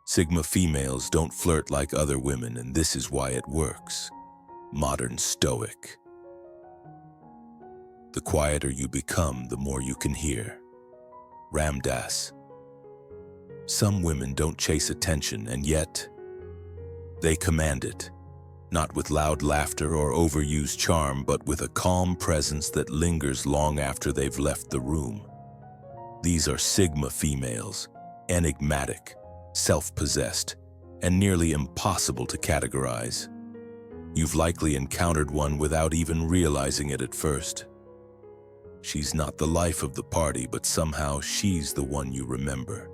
Sigma females don't flirt like other women, and this is why it works. Modern stoic. The quieter you become, the more you can hear. Ramdas. Some women don't chase attention, and yet they command it. Not with loud laughter or overused charm, but with a calm presence that lingers long after they've left the room. These are Sigma females, enigmatic, self-possessed, and nearly impossible to categorize. You've likely encountered one without even realizing it at first. She's not the life of the party, but somehow she's the one you remember.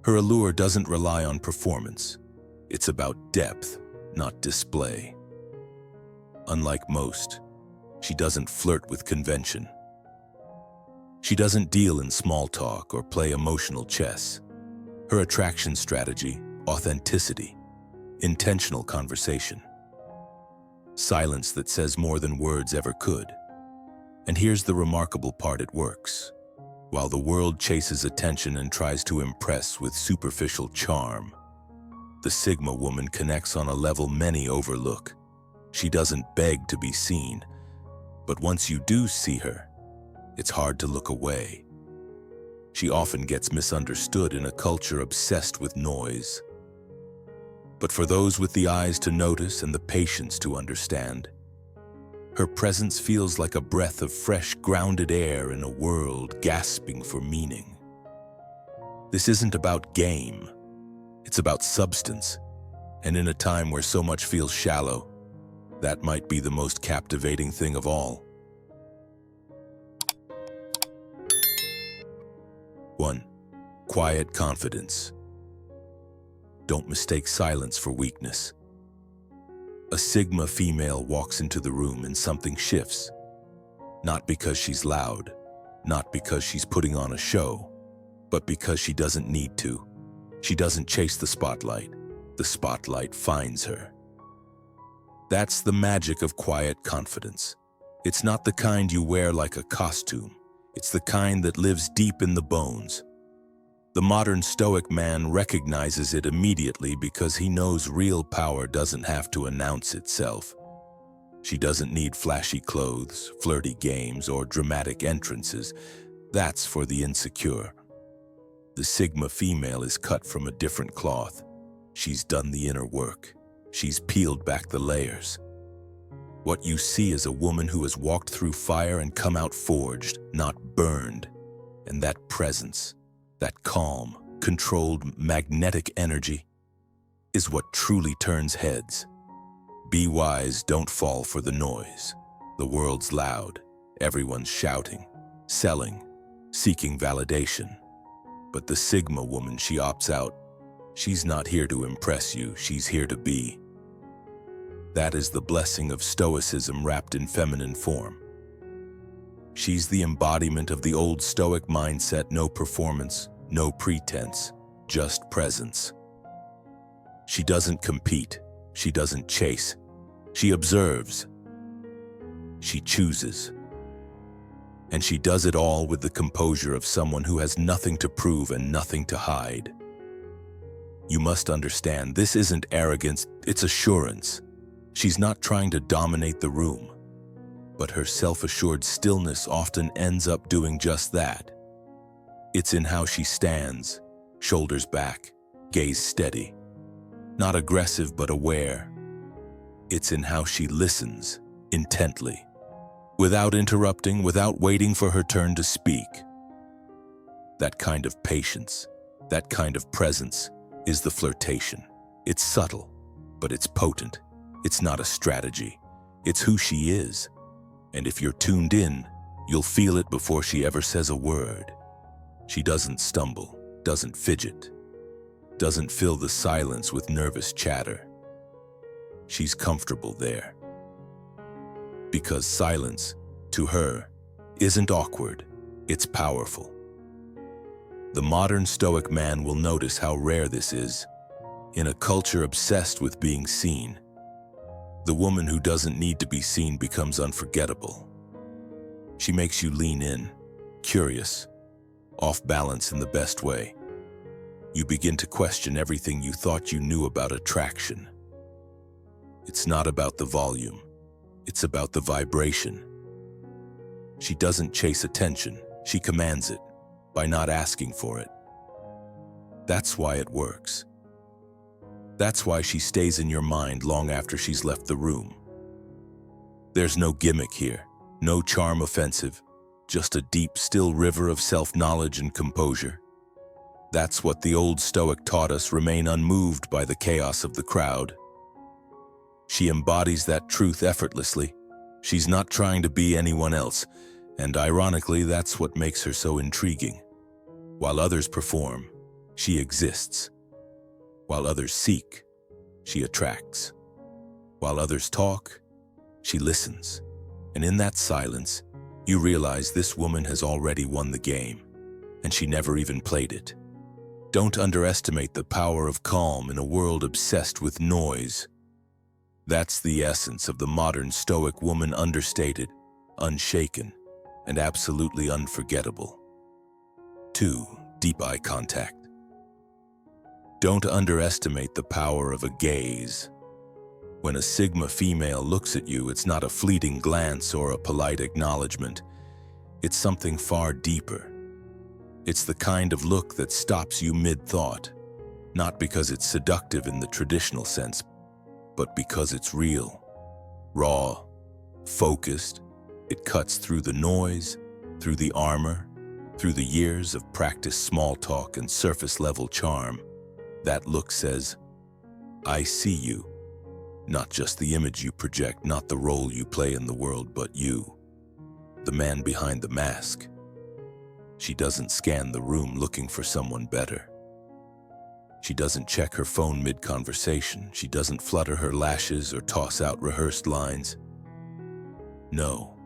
Her allure doesn't rely on performance. It's about depth, not display. Unlike most, she doesn't flirt with convention. She doesn't deal in small talk or play emotional chess. Her attraction strategy, authenticity, intentional conversation. Silence that says more than words ever could. And here's the remarkable part: it works. While the world chases attention and tries to impress with superficial charm, the Sigma woman connects on a level many overlook. She doesn't beg to be seen, but once you do see her, it's hard to look away. She often gets misunderstood in a culture obsessed with noise. But for those with the eyes to notice and the patience to understand, her presence feels like a breath of fresh, grounded air in a world gasping for meaning. This isn't about game. It's about substance. And in a time where so much feels shallow, that might be the most captivating thing of all. 1. Quiet confidence. Don't mistake silence for weakness. A Sigma female walks into the room and something shifts. Not because she's loud, not because she's putting on a show, but because she doesn't need to. She doesn't chase the spotlight finds her. That's the magic of quiet confidence. It's not the kind you wear like a costume. It's the kind that lives deep in the bones. The modern Stoic man recognizes it immediately because he knows real power doesn't have to announce itself. She doesn't need flashy clothes, flirty games, or dramatic entrances. That's for the insecure. The Sigma female is cut from a different cloth. She's done the inner work. She's peeled back the layers. What you see is a woman who has walked through fire and come out forged, not burned. And that presence, that calm, controlled, magnetic energy, is what truly turns heads. Be wise, don't fall for the noise. The world's loud. Everyone's shouting, selling, seeking validation. But the Sigma woman, she opts out. She's not here to impress you, she's here to be. That is the blessing of Stoicism wrapped in feminine form. She's the embodiment of the old Stoic mindset: no performance, no pretense, just presence. She doesn't compete, she doesn't chase, she observes, she chooses. And she does it all with the composure of someone who has nothing to prove and nothing to hide. You must understand, this isn't arrogance, it's assurance. She's not trying to dominate the room, but her self-assured stillness often ends up doing just that. It's in how she stands, shoulders back, gaze steady. Not aggressive but aware. It's in how she listens, intently, without interrupting, without waiting for her turn to speak. That kind of patience, that kind of presence, is the flirtation. It's subtle, but it's potent. It's not a strategy. It's who she is. And if you're tuned in, you'll feel it before she ever says a word. She doesn't stumble, doesn't fidget, doesn't fill the silence with nervous chatter. She's comfortable there. Because silence, to her, isn't awkward, it's powerful. The modern Stoic man will notice how rare this is. In a culture obsessed with being seen, the woman who doesn't need to be seen becomes unforgettable. She makes you lean in, curious, off balance in the best way. You begin to question everything you thought you knew about attraction. It's not about the volume, it's about the vibration. She doesn't chase attention, she commands it by not asking for it. That's why it works. That's why she stays in your mind long after she's left the room. There's no gimmick here, no charm offensive, just a deep, still river of self-knowledge and composure. That's what the old Stoic taught us: remain unmoved by the chaos of the crowd. She embodies that truth effortlessly. She's not trying to be anyone else, and ironically, that's what makes her so intriguing. While others perform, she exists. While others seek, she attracts. While others talk, she listens. And in that silence, you realize this woman has already won the game, and she never even played it. Don't underestimate the power of calm in a world obsessed with noise. That's the essence of the modern Stoic woman: understated, unshaken, and absolutely unforgettable. 2. Deep eye contact. Don't underestimate the power of a gaze. When a Sigma female looks at you, it's not a fleeting glance or a polite acknowledgement. It's something far deeper. It's the kind of look that stops you mid-thought, not because it's seductive in the traditional sense, but because it's real, raw, focused. It cuts through the noise, through the armor, through the years of practiced small talk and surface-level charm. That look says, "I see you." Not just the image you project, not the role you play in the world, but you, the man behind the mask. She doesn't scan the room looking for someone better. She doesn't check her phone mid-conversation. She doesn't flutter her lashes or toss out rehearsed lines. No,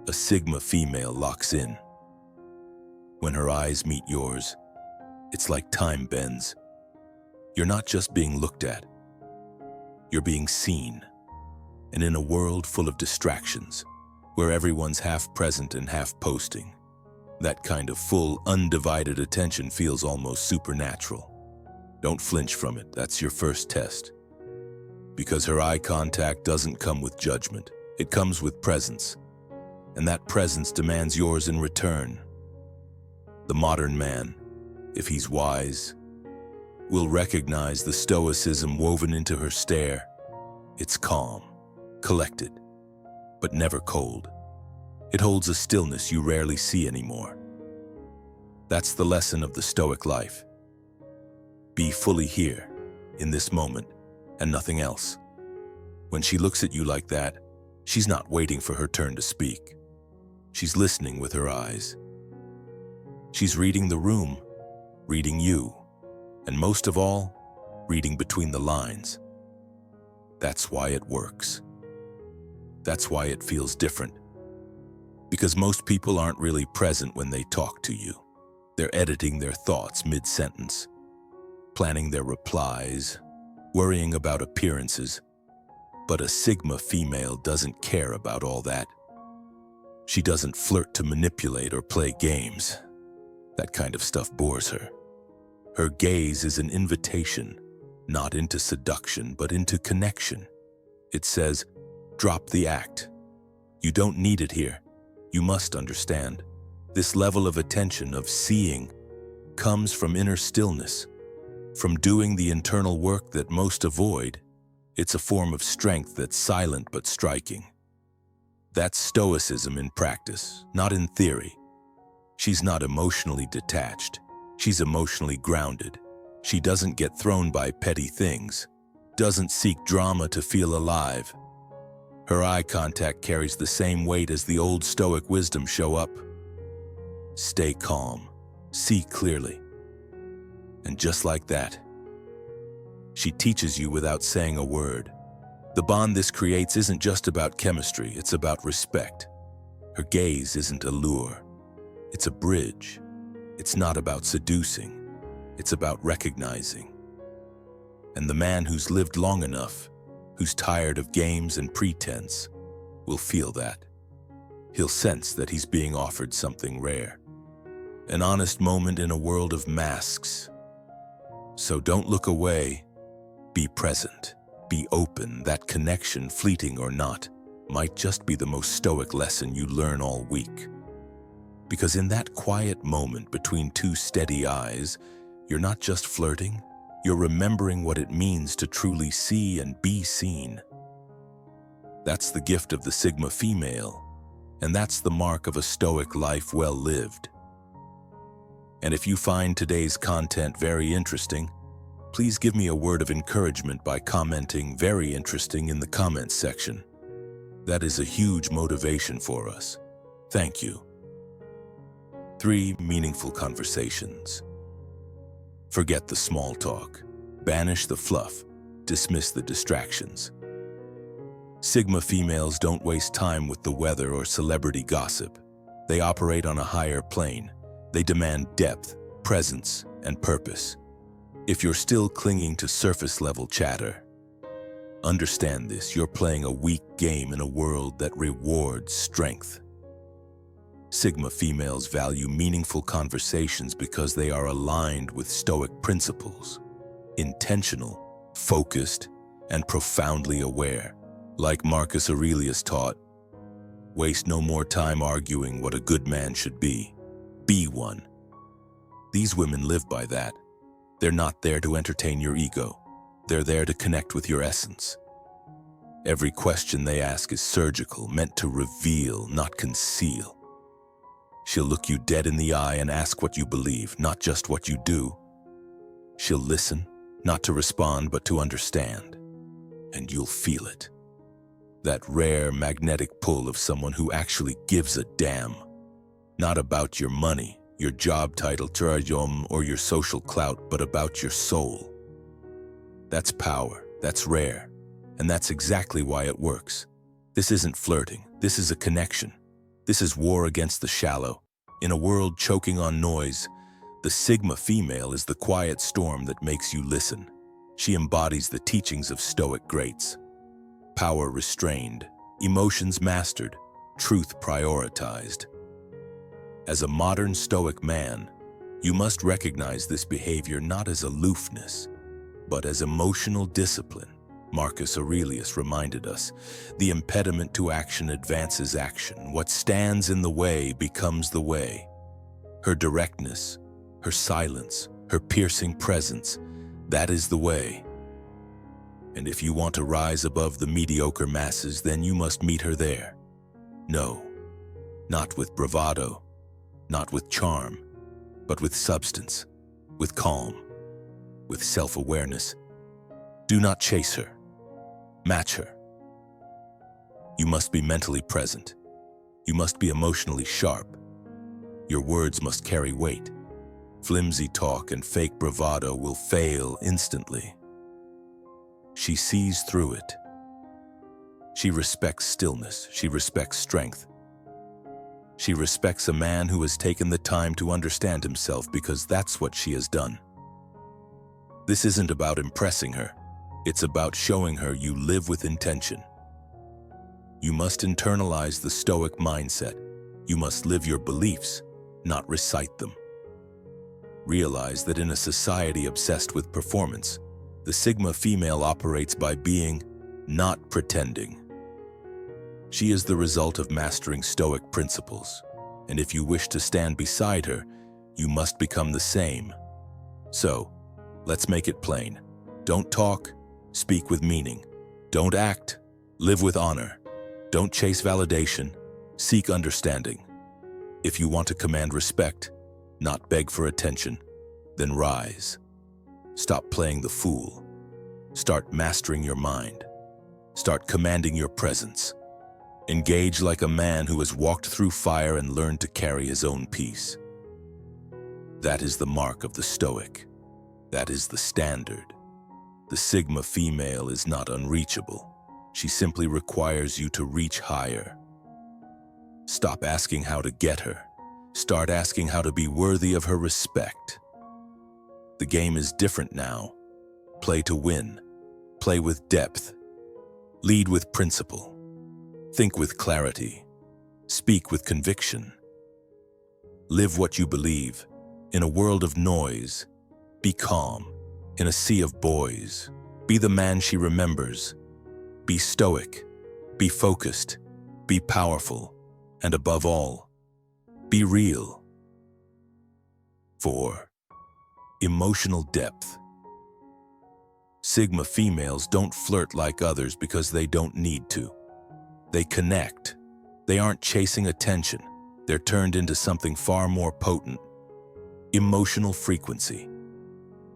a Sigma female locks in. When her eyes meet yours, it's like time bends. You're not just being looked at, you're being seen. And in a world full of distractions, where everyone's half present and half posting, that kind of full, undivided attention feels almost supernatural. Don't flinch from it. That's your first test. Because her eye contact doesn't come with judgment. It comes with presence. And that presence demands yours in return. The modern man, if he's wise, will recognize the stoicism woven into her stare. It's calm, collected, but never cold. It holds a stillness you rarely see anymore. That's the lesson of the Stoic life. Be fully here, in this moment, and nothing else. When she looks at you like that, she's not waiting for her turn to speak. She's listening with her eyes. She's reading the room, reading you, and most of all, reading between the lines. That's why it works. That's why it feels different. Because most people aren't really present when they talk to you. They're editing their thoughts mid-sentence, planning their replies, worrying about appearances. But a Sigma female doesn't care about all that. She doesn't flirt to manipulate or play games. That kind of stuff bores her. Her gaze is an invitation, not into seduction, but into connection. It says, drop the act. You don't need it here. You must understand. This level of attention, of seeing, comes from inner stillness, from doing the internal work that most avoid. It's a form of strength that's silent but striking. That's Stoicism in practice, not in theory. She's not emotionally detached. She's emotionally grounded. She doesn't get thrown by petty things, doesn't seek drama to feel alive. Her eye contact carries the same weight as the old Stoic wisdom show up. Stay calm, see clearly. And just like that, she teaches you without saying a word. The bond this creates isn't just about chemistry, it's about respect. Her gaze isn't a lure, it's a bridge. It's not about seducing, it's about recognizing. And the man who's lived long enough, who's tired of games and pretense, will feel that. He'll sense that he's being offered something rare. An honest moment in a world of masks, So don't look away. Be present. Be open. That connection, fleeting or not, might just be the most stoic lesson you learn all week. Because in that quiet moment between two steady eyes, you're not just flirting, you're remembering what it means to truly see and be seen. That's the gift of the Sigma female, and that's the mark of a stoic life well lived. And if you find today's content very interesting, please give me a word of encouragement by commenting "very interesting" in the comments section. That is a huge motivation for us. Thank you. 3 meaningful conversations. Forget the small talk. Banish the fluff. Dismiss the distractions. Sigma females don't waste time with the weather or celebrity gossip. They operate on a higher plane. They demand depth, presence, and purpose. If you're still clinging to surface-level chatter, understand this: you're playing a weak game in a world that rewards strength. Sigma females value meaningful conversations because they are aligned with Stoic principles, intentional, focused, and profoundly aware. Like Marcus Aurelius taught, waste no more time arguing what a good man should be. Be one. These women live by that. They're not there to entertain your ego. They're there to connect with your essence. Every question they ask is surgical, meant to reveal, not conceal. She'll look you dead in the eye and ask what you believe, not just what you do. She'll listen, not to respond, but to understand. And you'll feel it. That rare magnetic pull of someone who actually gives a damn. Not about your money, your job title, or your social clout, but about your soul. That's power, that's rare, and that's exactly why it works. This isn't flirting, this is a connection. This is war against the shallow. In a world choking on noise, the Sigma female is the quiet storm that makes you listen. She embodies the teachings of Stoic greats. Power restrained, emotions mastered, truth prioritized. As a modern Stoic man, you must recognize this behavior not as aloofness, but as emotional discipline. Marcus Aurelius reminded us, the impediment to action advances action. What stands in the way becomes the way. Her directness, her silence, her piercing presence, that is the way. And if you want to rise above the mediocre masses, then you must meet her there. No, not with bravado, not with charm, but with substance, with calm, with self-awareness. Do not chase her. Match her. You must be mentally present. You must be emotionally sharp. Your words must carry weight. Flimsy talk and fake bravado will fail instantly. She sees through it. She respects stillness. She respects strength. She respects a man who has taken the time to understand himself, because that's what she has done. This isn't about impressing her. It's about showing her you live with intention. You must internalize the Stoic mindset. You must live your beliefs, not recite them. Realize that in a society obsessed with performance, the Sigma female operates by being, not pretending. She is the result of mastering Stoic principles, and if you wish to stand beside her, you must become the same. So, let's make it plain. Don't talk, speak with meaning. Don't act, live with honor. Don't chase validation, seek understanding. If you want to command respect, not beg for attention, then rise. Stop playing the fool. Start mastering your mind. Start commanding your presence. Engage like a man who has walked through fire and learned to carry his own peace. That is the mark of the Stoic. That is the standard. The Sigma female is not unreachable. She simply requires you to reach higher. Stop asking how to get her. Start asking how to be worthy of her respect. The game is different now. Play to win. Play with depth. Lead with principle. Think with clarity. Speak with conviction. Live what you believe. In a world of noise, be calm. In a sea of boys, be the man she remembers. Be stoic, be focused, be powerful, and above all, be real. 4. Emotional depth. Sigma females don't flirt like others because they don't need to. They connect. They aren't chasing attention. They're turned into something far more potent. Emotional frequency.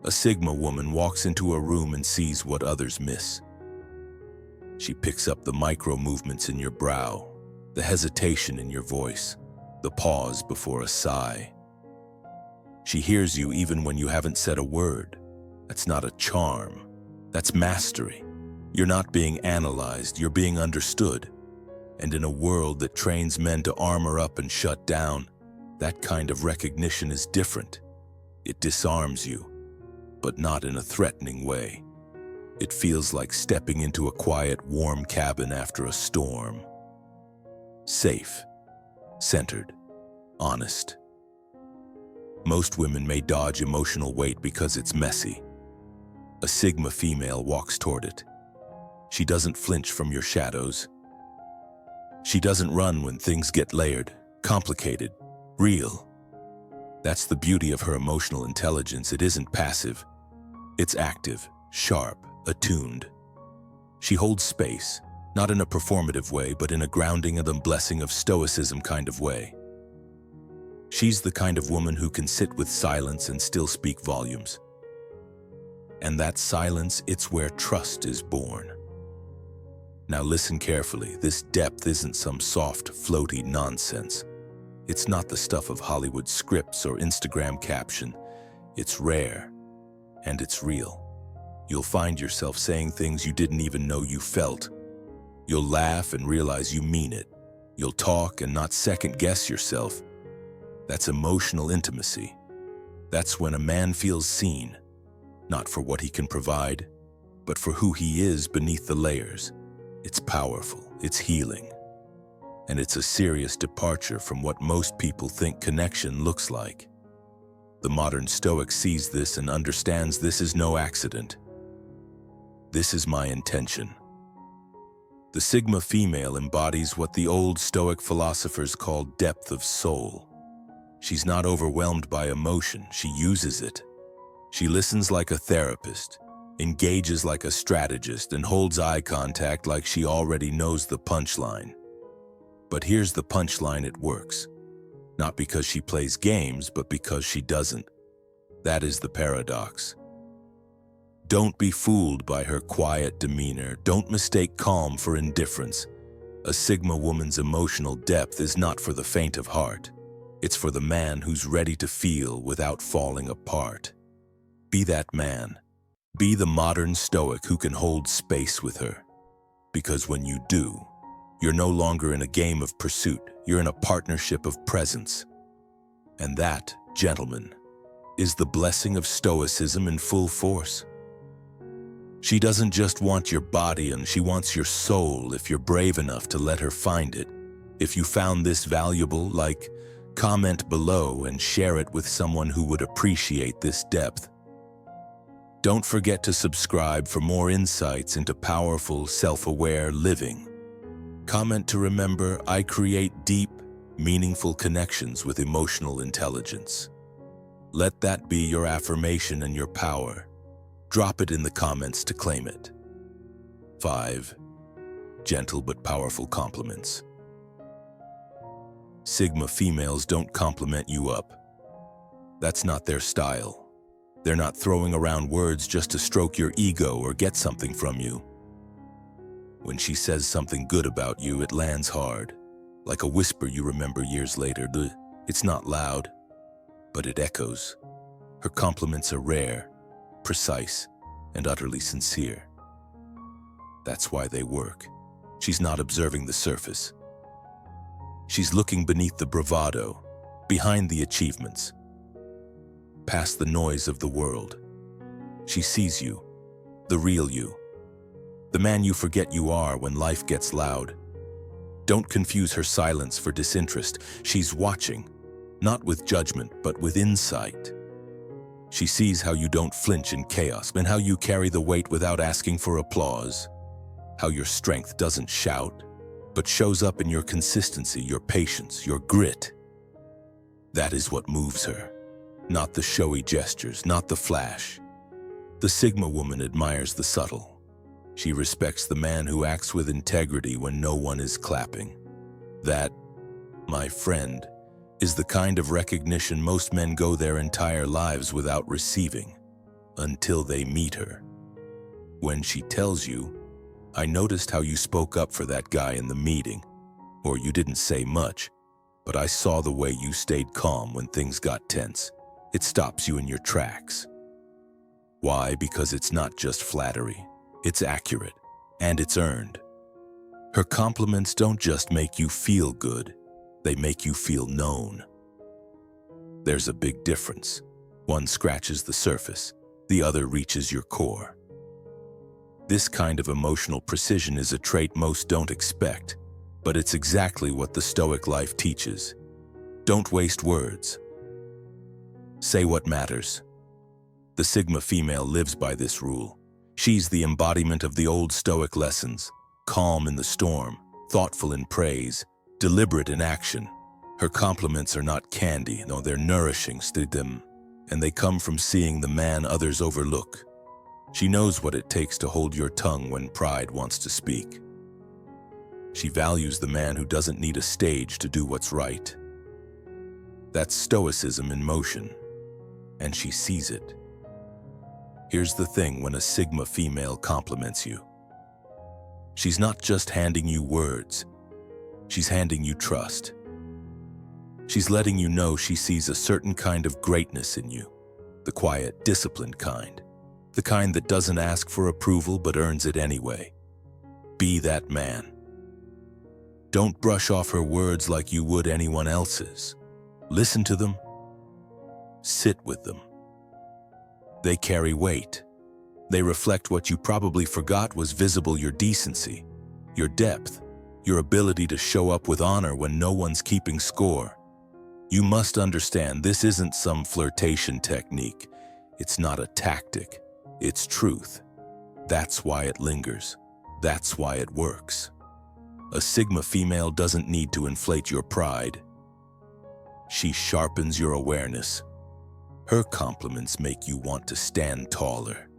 A Sigma woman walks into a room and sees what others miss. She picks up the micro movements in your brow, the hesitation in your voice, the pause before a sigh. She hears you even when you haven't said a word. That's not a charm. That's mastery. You're not being analyzed, you're being understood. And in a world that trains men to armor up and shut down, that kind of recognition is different. It disarms you, but not in a threatening way. It feels like stepping into a quiet, warm cabin after a storm. Safe, centered, honest. Most women may dodge emotional weight because it's messy. A Sigma female walks toward it. She doesn't flinch from your shadows. She doesn't run when things get layered, complicated, real. That's the beauty of her emotional intelligence. It isn't passive. It's active, sharp, attuned. She holds space, not in a performative way, but in a grounding and a blessing of Stoicism kind of way. She's the kind of woman who can sit with silence and still speak volumes. And that silence, it's where trust is born. Now listen carefully. This depth isn't some soft, floaty nonsense. It's not the stuff of Hollywood scripts or Instagram caption. It's rare, and it's real. You'll find yourself saying things you didn't even know you felt. You'll laugh and realize you mean it. You'll talk and not second-guess yourself. That's emotional intimacy. That's when a man feels seen, not for what he can provide, but for who he is beneath the layers. It's powerful, it's healing, and it's a serious departure from what most people think connection looks like. The modern Stoic sees this and understands this is no accident. This is my intention. The Sigma female embodies what the old Stoic philosophers called depth of soul. She's not overwhelmed by emotion, she uses it. She listens like a therapist, engages like a strategist, and holds eye contact like she already knows the punchline. But here's the punchline: it works. Not because she plays games, but because she doesn't. That is the paradox. Don't be fooled by her quiet demeanor. Don't mistake calm for indifference. A Sigma woman's emotional depth is not for the faint of heart. It's for the man who's ready to feel without falling apart. Be that man. Be the modern Stoic who can hold space with her. Because when you do, you're no longer in a game of pursuit. You're in a partnership of presence. And that, gentlemen, is the blessing of Stoicism in full force. She doesn't just want your body, and she wants your soul if you're brave enough to let her find it. If you found this valuable, comment below and share it with someone who would appreciate this depth. Don't forget to subscribe for more insights into powerful, self-aware living. Comment to remember, I create deep, meaningful connections with emotional intelligence. Let that be your affirmation and your power. Drop it in the comments to claim it. 5. Gentle but powerful compliments. Sigma females don't compliment you up. That's not their style. They're not throwing around words just to stroke your ego or get something from you. When she says something good about you, it lands hard, like a whisper you remember years later. It's not loud, but it echoes. Her compliments are rare, precise, and utterly sincere. That's why they work. She's not observing the surface. She's looking beneath the bravado, behind the achievements, past the noise of the world. She sees you, the real you, the man you forget you are when life gets loud. Don't confuse her silence for disinterest. She's watching, not with judgment, but with insight. She sees how you don't flinch in chaos and how you carry the weight without asking for applause. How your strength doesn't shout, but shows up in your consistency, your patience, your grit. That is what moves her. Not the showy gestures, not the flash. The Sigma woman admires the subtle. She respects the man who acts with integrity when no one is clapping. That, my friend, is the kind of recognition most men go their entire lives without receiving, until they meet her. When she tells you, "I noticed how you spoke up for that guy in the meeting," or "You didn't say much, but I saw the way you stayed calm when things got tense," it stops you in your tracks. Why? Because it's not just flattery. It's accurate, and it's earned. Her compliments don't just make you feel good, they make you feel known. There's a big difference. One scratches the surface, the other reaches your core. This kind of emotional precision is a trait most don't expect, but it's exactly what the Stoic life teaches. Don't waste words. Say what matters. The Sigma female lives by this rule. She's the embodiment of the old Stoic lessons, calm in the storm, thoughtful in praise, deliberate in action. Her compliments are not candy, no, they're nourishing to them, and they come from seeing the man others overlook. She knows what it takes to hold your tongue when pride wants to speak. She values the man who doesn't need a stage to do what's right. That's Stoicism in motion, and she sees it. Here's the thing when a Sigma female compliments you. She's not just handing you words, she's handing you trust. She's letting you know she sees a certain kind of greatness in you, the quiet, disciplined kind, the kind that doesn't ask for approval but earns it anyway. Be that man. Don't brush off her words like you would anyone else's. Listen to them. Sit with them. They carry weight. They reflect what you probably forgot was visible: your decency, your depth, your ability to show up with honor when no one's keeping score. You must understand this isn't some flirtation technique. It's not a tactic. It's truth. That's why it lingers. That's why it works. A Sigma female doesn't need to inflate your pride. She sharpens your awareness. Her compliments make you want to stand taller.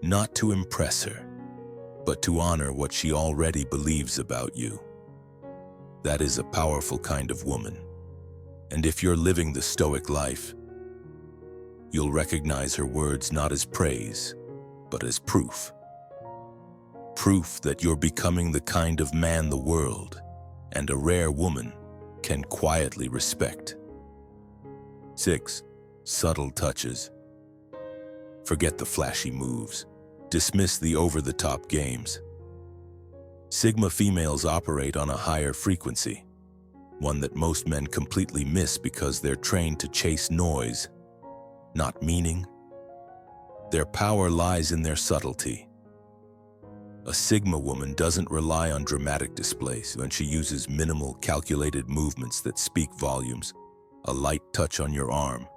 Not to impress her, but to honor what she already believes about you. That is a powerful kind of woman. And if you're living the Stoic life, you'll recognize her words not as praise, but as proof. Proof that you're becoming the kind of man the world, and a rare woman, can quietly respect. 6. Subtle touches. Forget the flashy moves. Dismiss the over-the-top games. Sigma females operate on a higher frequency, one that most men completely miss because they're trained to chase noise, not meaning. Their power lies in their subtlety. A Sigma woman doesn't rely on dramatic displays when she uses minimal, calculated movements that speak volumes. A light touch on your arm,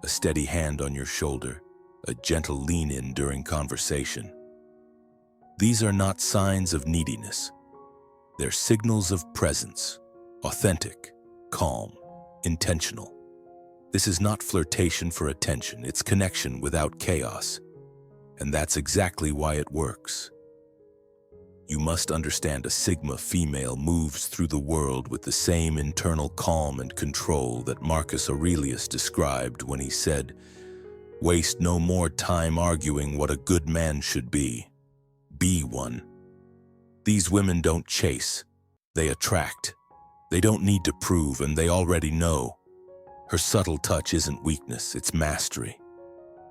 a steady hand on your shoulder, a gentle lean-in during conversation. These are not signs of neediness. They're signals of presence, authentic, calm, intentional. This is not flirtation for attention, it's connection without chaos. And that's exactly why it works. You must understand a Sigma female moves through the world with the same internal calm and control that Marcus Aurelius described when he said, "Waste no more time arguing what a good man should be. Be one." These women don't chase, they attract. They don't need to prove, and they already know. Her subtle touch isn't weakness, it's mastery.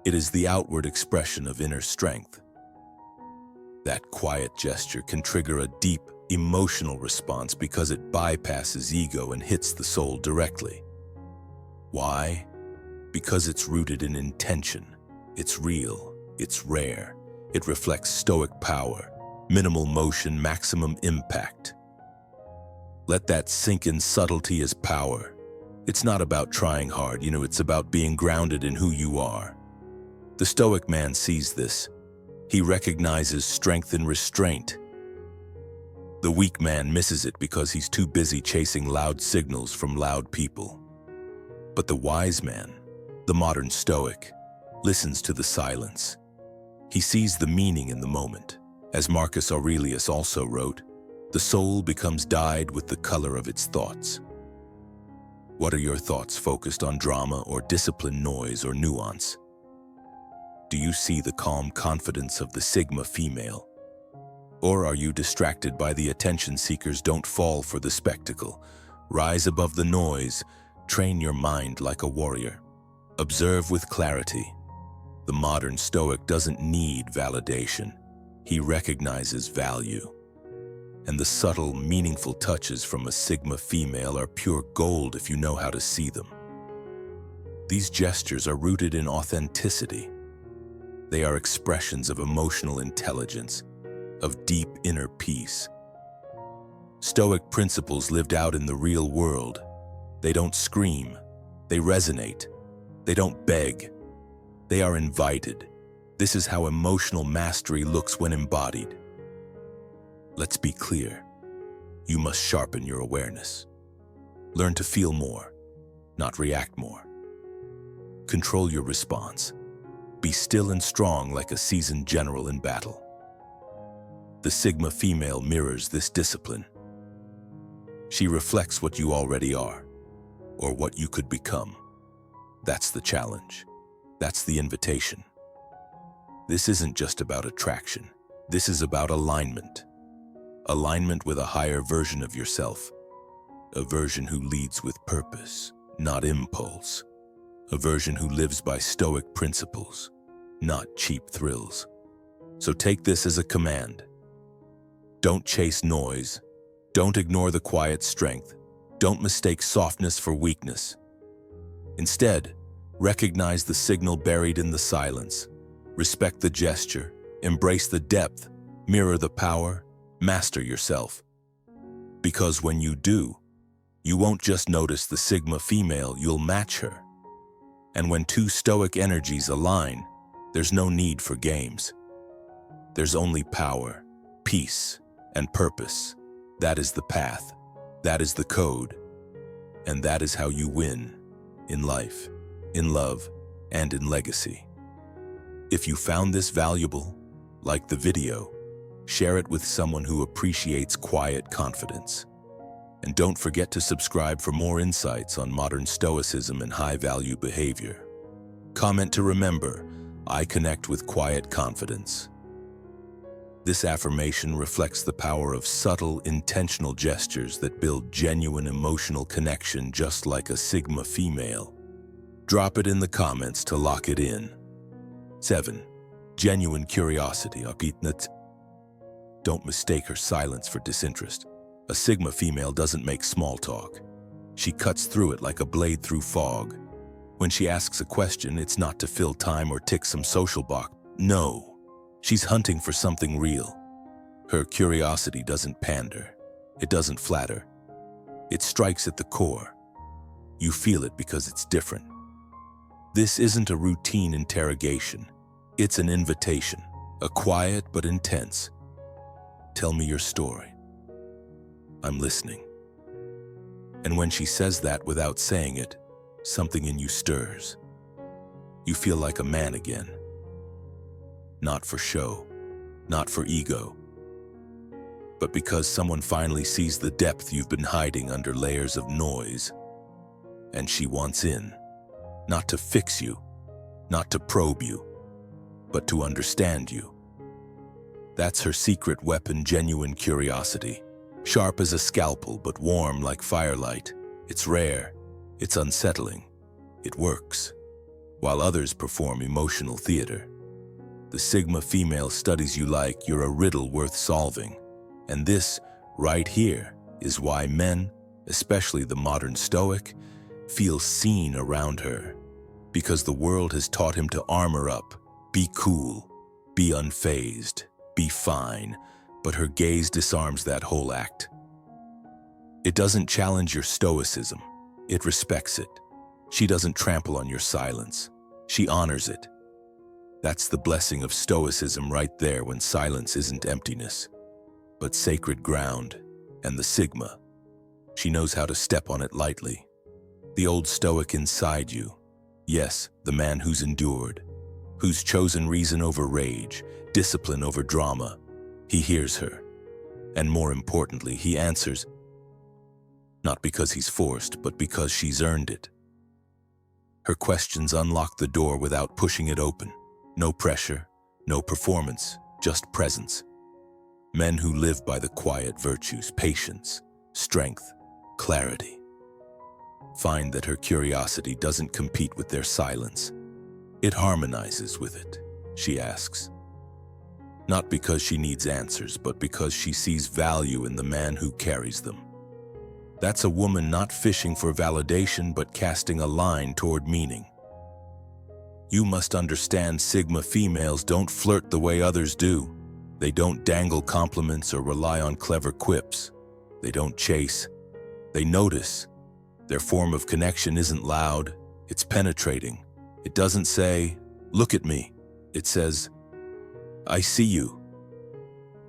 It is the outward expression of inner strength. That quiet gesture can trigger a deep, emotional response because it bypasses ego and hits the soul directly. Why? Because it's rooted in intention. It's real. It's rare. It reflects Stoic power, minimal motion, maximum impact. Let that sink in. Subtlety is power. It's not about trying hard, it's about being grounded in who you are. The Stoic man sees this. He recognizes strength in restraint. The weak man misses it because he's too busy chasing loud signals from loud people. But the wise man, the modern Stoic, listens to the silence. He sees the meaning in the moment. As Marcus Aurelius also wrote, the soul becomes dyed with the color of its thoughts. What are your thoughts, focused on drama or discipline, noise or nuance? Do you see the calm confidence of the Sigma female? Or are you distracted by the attention seekers? Don't fall for the spectacle. Rise above the noise. Train your mind like a warrior. Observe with clarity. The modern Stoic doesn't need validation. He recognizes value. And the subtle, meaningful touches from a Sigma female are pure gold if you know how to see them. These gestures are rooted in authenticity. They are expressions of emotional intelligence, of deep inner peace. Stoic principles lived out in the real world. They don't scream. They resonate. They don't beg. They are invited. This is how emotional mastery looks when embodied. Let's be clear. You must sharpen your awareness. Learn to feel more, not react more. Control your response. Be still and strong like a seasoned general in battle. The Sigma female mirrors this discipline. She reflects what you already are, or what you could become. That's the challenge. That's the invitation. This isn't just about attraction. This is about alignment. Alignment with a higher version of yourself. A version who leads with purpose, not impulse. A version who lives by Stoic principles, not cheap thrills. So take this as a command. Don't chase noise. Don't ignore the quiet strength. Don't mistake softness for weakness. Instead, recognize the signal buried in the silence. Respect the gesture. Embrace the depth. Mirror the power. Master yourself. Because when you do, you won't just notice the Sigma female, you'll match her. And when two Stoic energies align, there's no need for games. There's only power, peace, and purpose. That is the path. That is the code. And that is how you win in life, in love, and in legacy. If you found this valuable, like the video, share it with someone who appreciates quiet confidence. And don't forget to subscribe for more insights on modern Stoicism and high-value behavior. Comment to remember, I connect with quiet confidence. This affirmation reflects the power of subtle, intentional gestures that build genuine emotional connection, just like a Sigma female. Drop it in the comments to lock it in. 7. Genuine curiosity. Don't mistake her silence for disinterest. A Sigma female doesn't make small talk. She cuts through it like a blade through fog. When she asks a question, it's not to fill time or tick some social box. No. She's hunting for something real. Her curiosity doesn't pander. It doesn't flatter. It strikes at the core. You feel it because it's different. This isn't a routine interrogation. It's an invitation, a quiet but intense. Tell me your story. I'm listening. And when she says that without saying it, something in you stirs. You feel like a man again. Not for show, not for ego, but because someone finally sees the depth you've been hiding under layers of noise. And she wants in, not to fix you, not to probe you, but to understand you. That's her secret weapon, genuine curiosity. Sharp as a scalpel, but warm like firelight. It's rare, it's unsettling, it works. While others perform emotional theater, the Sigma female studies you like you're a riddle worth solving. And this, right here, is why men, especially the modern Stoic, feel seen around her. Because the world has taught him to armor up, be cool, be unfazed, be fine, but her gaze disarms that whole act. It doesn't challenge your stoicism, it respects it. She doesn't trample on your silence, she honors it. That's the blessing of Stoicism right there, when silence isn't emptiness, but sacred ground. And the Sigma, she knows how to step on it lightly. The old Stoic inside you. Yes, the man who's endured, who's chosen reason over rage, discipline over drama. He hears her. And more importantly, he answers, not because he's forced, but because she's earned it. Her questions unlock the door without pushing it open. No pressure, no performance, just presence. Men who live by the quiet virtues, patience, strength, clarity, find that her curiosity doesn't compete with their silence. It harmonizes with it, she asks. Not because she needs answers, but because she sees value in the man who carries them. That's a woman not fishing for validation, but casting a line toward meaning. You must understand, Sigma females don't flirt the way others do. They don't dangle compliments or rely on clever quips. They don't chase. They notice. Their form of connection isn't loud, it's penetrating. It doesn't say, "Look at me." It says, "I see you."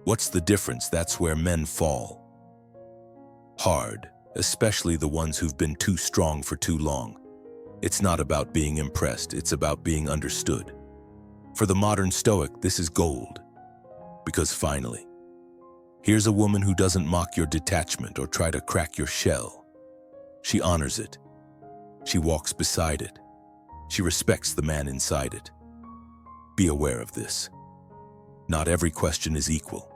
What's the difference? That's where men fall hard, especially the ones who've been too strong for too long. It's not about being impressed, it's about being understood. For the modern Stoic, this is gold. Because finally, here's a woman who doesn't mock your detachment or try to crack your shell. She honors it. She walks beside it. She respects the man inside it. Be aware of this. Not every question is equal.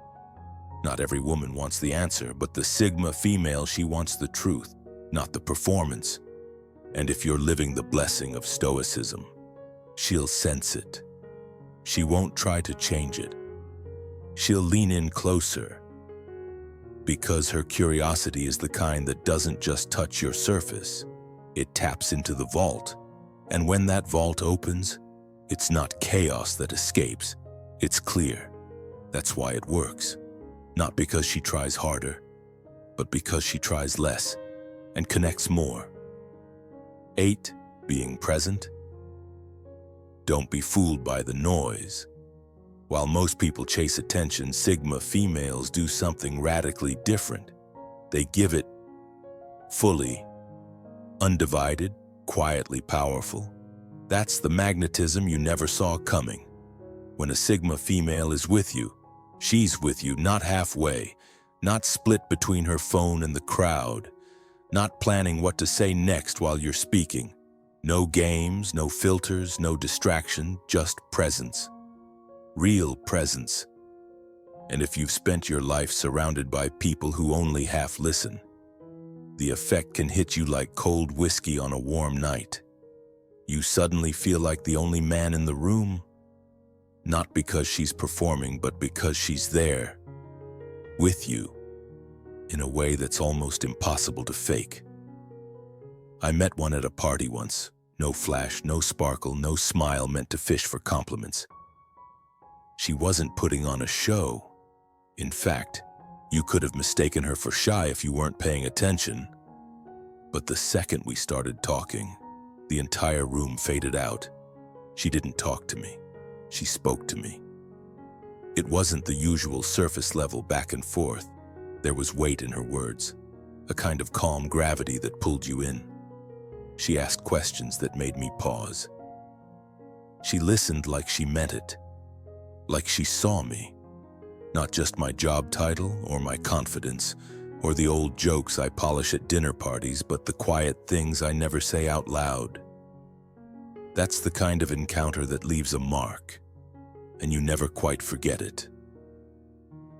Not every woman wants the answer, but the Sigma female, she wants the truth, not the performance. And if you're living the blessing of Stoicism, she'll sense it. She won't try to change it. She'll lean in closer, because her curiosity is the kind that doesn't just touch your surface. It taps into the vault. And when that vault opens, it's not chaos that escapes. It's clear. That's why it works. Not because she tries harder, but because she tries less and connects more. 8. Being present. Don't be fooled by the noise. While most people chase attention, Sigma females do something radically different. They give it fully, undivided, quietly powerful. That's the magnetism you never saw coming. When a Sigma female is with you, she's with you, not halfway, not split between her phone and the crowd, not planning what to say next while you're speaking. No games, no filters, no distraction, just presence. Real presence. And if you've spent your life surrounded by people who only half listen, the effect can hit you like cold whiskey on a warm night. You suddenly feel like the only man in the room, not because she's performing, but because she's there, with you, in a way that's almost impossible to fake. I met one at a party once. No flash, no sparkle, no smile meant to fish for compliments. She wasn't putting on a show. In fact, you could have mistaken her for shy if you weren't paying attention. But the second we started talking, the entire room faded out. She didn't talk to me. She spoke to me. It wasn't the usual surface level back and forth. There was weight in her words, a kind of calm gravity that pulled you in. She asked questions that made me pause. She listened like she meant it, like she saw me, not just my job title or my confidence or the old jokes I polish at dinner parties, but the quiet things I never say out loud. That's the kind of encounter that leaves a mark, and you never quite forget it.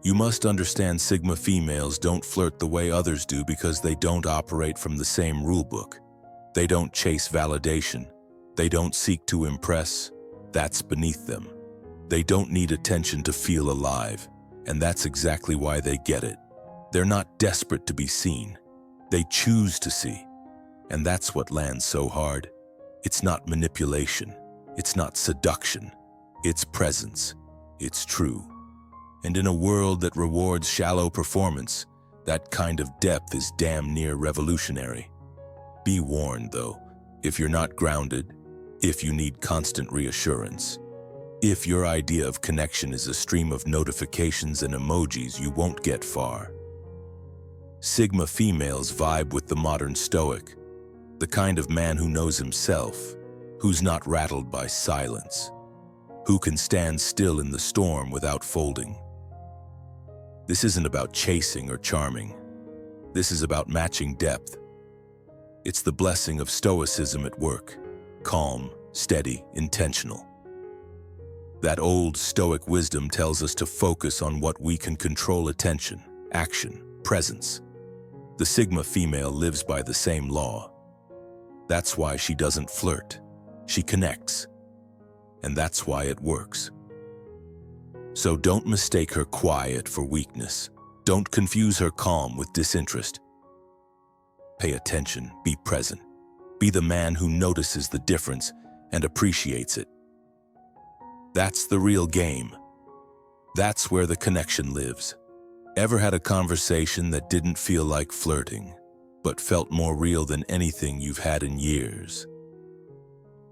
You must understand, Sigma females don't flirt the way others do because they don't operate from the same rulebook. They don't chase validation. They don't seek to impress. That's beneath them. They don't need attention to feel alive, and that's exactly why they get it. They're not desperate to be seen. They choose to see, and that's what lands so hard. It's not manipulation. It's not seduction. It's presence. It's true. And in a world that rewards shallow performance, that kind of depth is damn near revolutionary. Be warned, though, if you're not grounded, if you need constant reassurance, If your idea of connection is a stream of notifications and emojis, you won't get far. Sigma females vibe with the modern stoic, the kind of man who knows himself, who's not rattled by silence, who can stand still in the storm without folding. This isn't about chasing or charming. This is about matching depth. It's the blessing of Stoicism at work, calm, steady, intentional. That old Stoic wisdom tells us to focus on what we can control: attention, action, presence. The Sigma female lives by the same law. That's why she doesn't flirt. She connects. And that's why it works. So don't mistake her quiet for weakness. Don't confuse her calm with disinterest. Pay attention, be present. Be the man who notices the difference and appreciates it. That's the real game. That's where the connection lives. Ever had a conversation that didn't feel like flirting, but felt more real than anything you've had in years?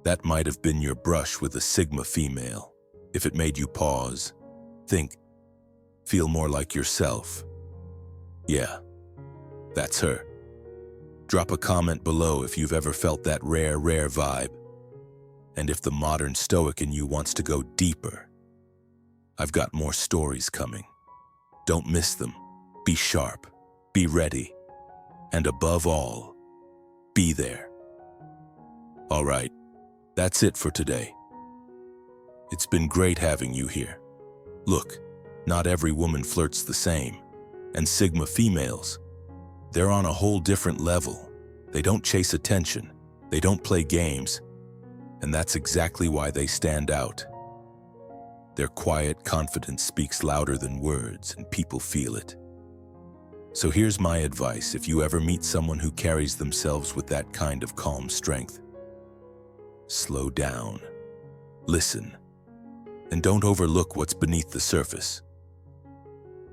That might have been your brush with a Sigma female. If it made you pause, think, feel more like yourself. Yeah, that's her. Drop a comment below if you've ever felt that rare vibe. And if the modern stoic in you wants to go deeper, I've got more stories coming. Don't miss them. Be sharp, be ready, and above all, be there. All right, that's it for today. It's been great having you here. Look, not every woman flirts the same, and Sigma females, they're on a whole different level. They don't chase attention, they don't play games, and that's exactly why they stand out. Their quiet confidence speaks louder than words, and people feel it. So here's my advice: if you ever meet someone who carries themselves with that kind of calm strength, slow down, listen, and don't overlook what's beneath the surface.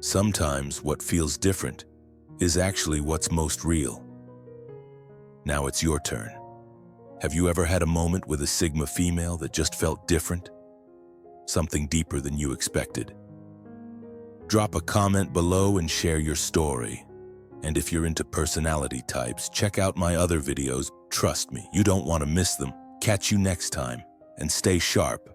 Sometimes what feels different is actually what's most real. Now it's your turn. Have you ever had a moment with a Sigma female that just felt different? Something deeper than you expected? Drop a comment below and share your story. And if you're into personality types, check out my other videos. Trust me, you don't want to miss them. Catch you next time, and stay sharp.